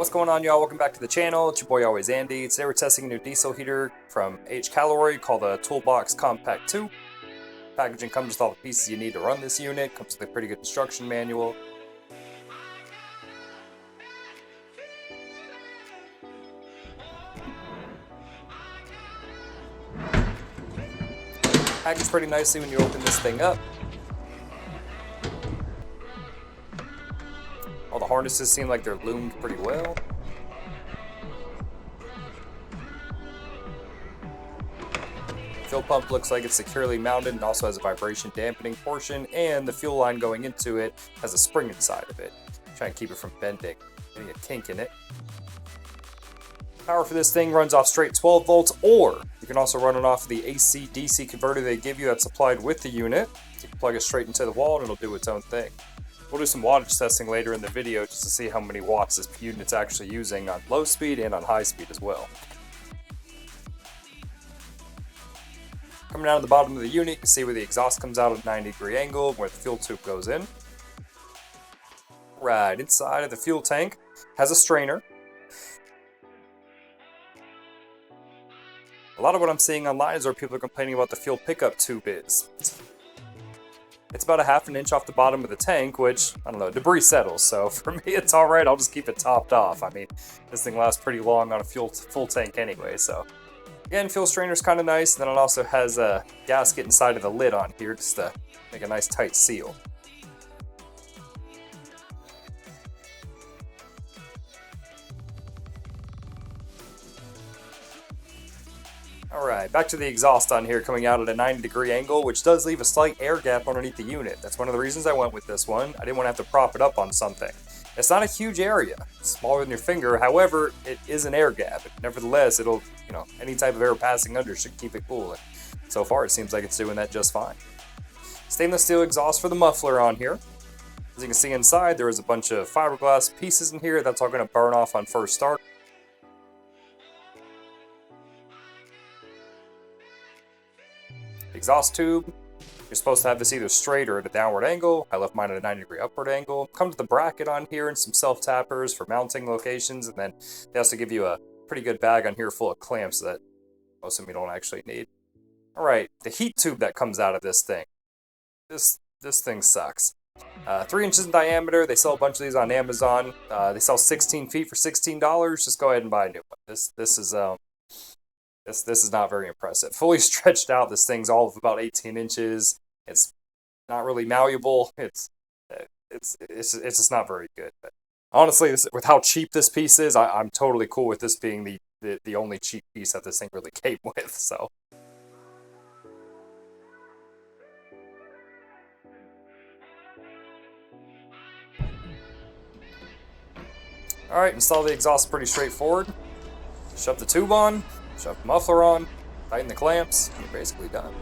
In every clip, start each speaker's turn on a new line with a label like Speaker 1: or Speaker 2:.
Speaker 1: What's going on, y'all? Welcome back to the channel. It's your boy always Andy. Today we're testing a new diesel heater from HCalory called the Toolbox Compact 2. Packaging comes with all the pieces you need to run this unit. Comes with a pretty good instruction manual. Packaged pretty nicely when you open this thing up. All the harnesses seem like they're loomed pretty well. Fuel pump looks like it's securely mounted and also has a vibration dampening portion, and the fuel line going into it has a spring inside of it. Try and keep it from bending, getting a kink in it. Power for this thing runs off straight 12 volts, or you can also run it off the AC-DC converter they give you that's supplied with the unit. You can plug it straight into the wall and it'll do its own thing. We'll do some wattage testing later in the video just to see how many watts this unit's actually using on low speed and on high speed as well. Coming down to the bottom of the unit, you can see where the exhaust comes out at a 90-degree angle, where the fuel tube goes in. Right inside of the fuel tank has a strainer. A lot of what I'm seeing online is where people are complaining about the fuel pickup tube is. It's about a ½ inch off the bottom of the tank, which, I don't know, debris settles, so for me it's alright, I'll just keep it topped off. I mean, this thing lasts pretty long on a full tank anyway, so. Again, fuel strainer's kind of nice, and then it also has a gasket inside of the lid on here just to make a nice tight seal. Alright, back to the exhaust on here coming out at a 90-degree angle, which does leave a slight air gap underneath the unit. That's one of the reasons I went with this one. I didn't want to have to prop it up on something. It's not a huge area, it's smaller than your finger, however, it is an air gap. Nevertheless, it'll, any type of air passing under should keep it cool. And so far, it seems like it's doing that just fine. Stainless steel exhaust for the muffler on here. As you can see inside, there is a bunch of fiberglass pieces in here. That's all going to burn off on first start. Exhaust tube. You're supposed to have this either straight or at a downward angle. I left mine at a 90-degree upward angle. Comes with a bracket on here and some self-tappers for mounting locations, and then they also give you a pretty good bag on here full of clamps that most of them you don't actually need. Alright, the heat tube that comes out of this thing. This thing sucks. 3 inches in diameter. They sell a bunch of these on Amazon. They sell 16 feet for $16. Just go ahead and buy a new one. This is not very impressive. Fully stretched out, this thing's all of about 18 inches. It's not really malleable. It's just not very good. But honestly, with how cheap this piece is, I'm totally cool with this being the only cheap piece that this thing really came with. So. Alright, install the exhaust pretty straightforward. Shove the tube on. Shove the muffler on, tighten the clamps, and you're basically done.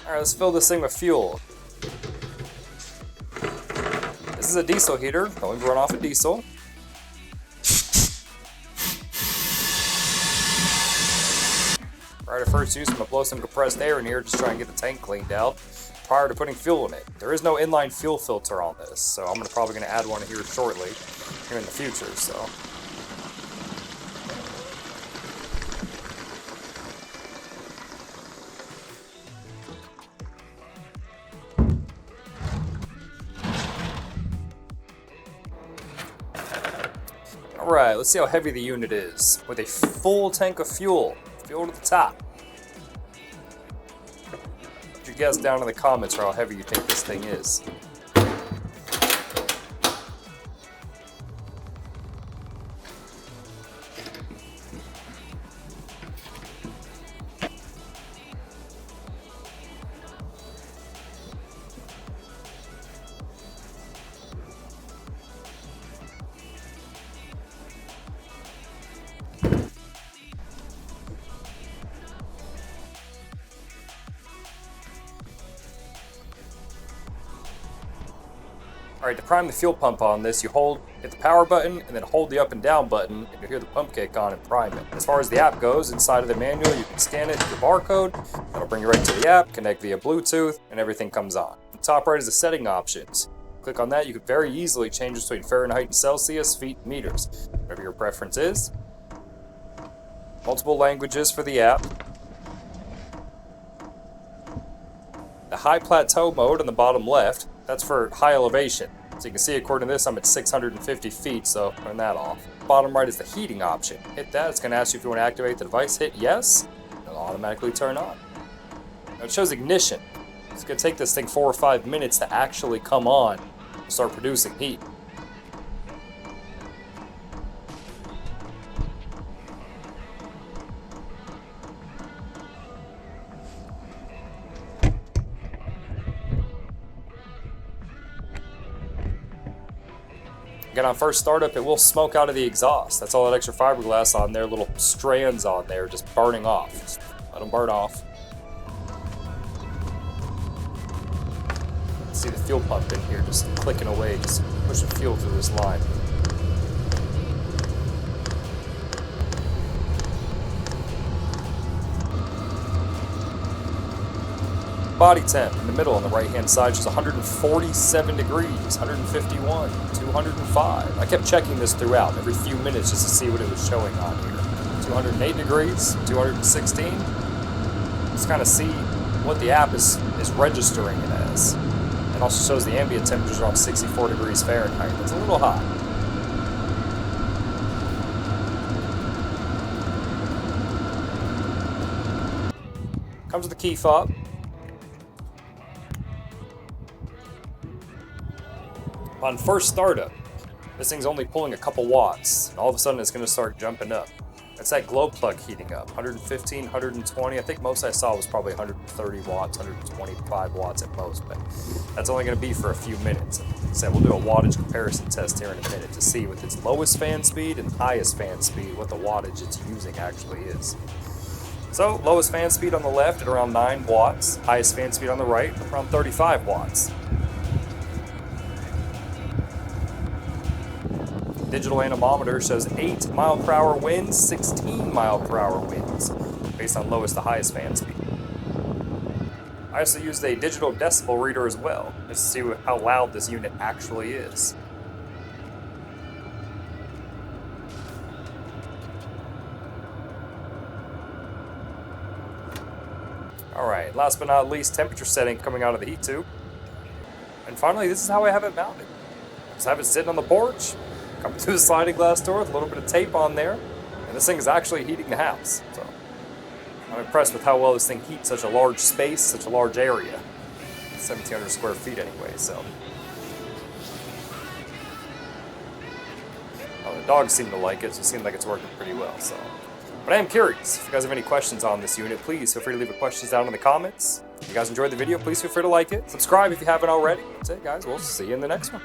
Speaker 1: Alright, let's fill this thing with fuel. This is a diesel heater, going to run off a diesel. Prior to first use, I'm going to blow some compressed air in here, just try and get the tank cleaned out prior to putting fuel in it. There is no inline fuel filter on this, so I'm probably going to add one here shortly, here in the future, so. Alright, let's see how heavy the unit is. With a full tank of fuel. Fuel to the top. Put your guess down in the comments for how heavy you think this thing is. Alright, to prime the fuel pump on this, you hit the power button, and then hold the up and down button, and you'll hear the pump kick on and prime it. As far as the app goes, inside of the manual, you can scan it with your barcode. That'll bring you right to the app, connect via Bluetooth, and everything comes on. The top right is the setting options. Click on that, you can very easily change between Fahrenheit and Celsius, feet, and meters. Whatever your preference is. Multiple languages for the app. The high plateau mode on the bottom left, that's for high elevation. So you can see according to this, I'm at 650 feet, so turn that off. Bottom right is the heating option. Hit that, it's going to ask you if you want to activate the device. Hit yes, it'll automatically turn on. Now it shows ignition. It's going to take this thing 4 or 5 minutes to actually come on and start producing heat. Again, on first startup, it will smoke out of the exhaust. That's all that extra fiberglass on there, little strands on there, just burning off. Just let them burn off. See the fuel pump in here just clicking away, just pushing fuel through this line. Body temp in the middle on the right hand side is 147 degrees, 151, 205. I kept checking this throughout every few minutes just to see what it was showing on here. 208 degrees, 216. Just kind of see what the app is registering it as. It also shows the ambient temperatures around 64 degrees Fahrenheit. That's a little hot. Comes with the key fob. On first startup, this thing's only pulling a couple watts, and all of a sudden it's going to start jumping up. That's that glow plug heating up, 115, 120. I think most I saw was probably 130 watts, 125 watts at most, but that's only going to be for a few minutes. And like I said, we'll do a wattage comparison test here in a minute to see with its lowest fan speed and highest fan speed what the wattage it's using actually is. So, lowest fan speed on the left at around 9 watts, highest fan speed on the right around 35 watts. Digital anemometer shows 8 mile-per-hour winds, 16 mile-per-hour winds, based on lowest to highest fan speed. I also used a digital decibel reader as well, just to see how loud this unit actually is. Alright, last but not least, temperature setting coming out of the heat tube. And finally, this is how I have it mounted. Just have it sitting on the porch. Coming through the sliding glass door with a little bit of tape on there, and this thing is actually heating the house. So I'm impressed with how well this thing heats such a large space, such a large area. 1,700 square feet anyway, so. Well, the dogs seem to like it, so it seems like it's working pretty well, so. But I am curious, if you guys have any questions on this unit, please feel free to leave the questions down in the comments. If you guys enjoyed the video, please feel free to like it. Subscribe if you haven't already. That's it, guys. We'll see you in the next one.